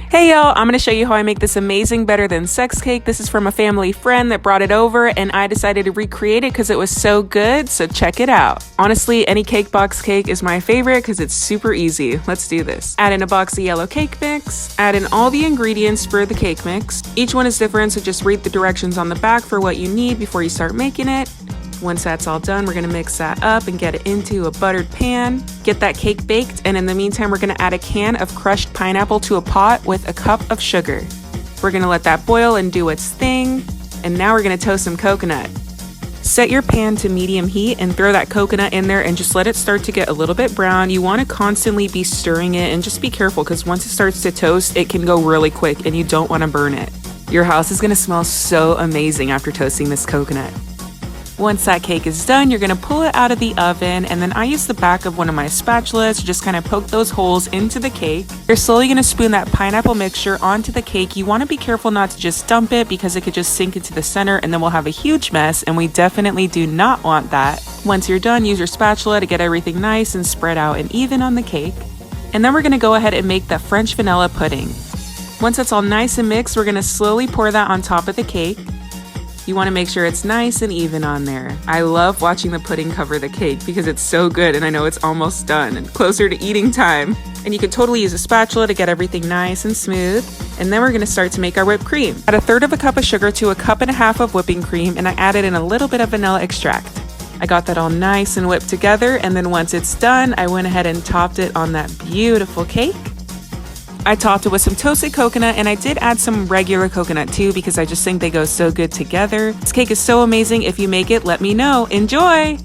Hey y'all, I'm gonna show you how I make this amazing Better Than Sex cake. This is from a family friend that brought it over and I decided to recreate it because it was so good, so check it out. Honestly, any cake box cake is my favorite because it's super easy. Let's do this. Add in a box of yellow cake mix, add in all the ingredients for the cake mix. Each one is different, so just read the directions on the back for what you need before you start making it. Once that's all done, we're gonna mix that up and get it into a buttered pan. Get that cake baked, and in the meantime, we're gonna add a can of crushed pineapple to a pot with a cup of sugar. We're gonna let that boil and do its thing, and now we're gonna toast some coconut. Set your pan to medium heat and throw that coconut in there and just let it start to get a little bit brown. You wanna constantly be stirring it and just be careful because once it starts to toast, it can go really quick and you don't wanna burn it. Your house is gonna smell so amazing after toasting this coconut. Once that cake is done, you're gonna pull it out of the oven, and then I use the back of one of my spatulas to just kind of poke those holes into the cake. You're slowly gonna spoon that pineapple mixture onto the cake. You wanna be careful not to just dump it because it could just sink into the center and then we'll have a huge mess, and we definitely do not want that. Once you're done, use your spatula to get everything nice and spread out and even on the cake. And then we're gonna go ahead and make the French vanilla pudding. Once it's all nice and mixed, we're gonna slowly pour that on top of the cake. You want to make sure it's nice and even on there. I love watching the pudding cover the cake because it's so good and I know it's almost done and closer to eating time. And you can totally use a spatula to get everything nice and smooth. And then we're going to start to make our whipped cream. Add 1/3 cup of sugar to 1.5 cups of whipping cream, and I added in a little bit of vanilla extract. I got that all nice and whipped together, and then once it's done, I went ahead and topped it on that beautiful cake. I topped it with some toasted coconut, and I did add some regular coconut too because I just think they go so good together. This cake is so amazing. If you make it, let me know. Enjoy!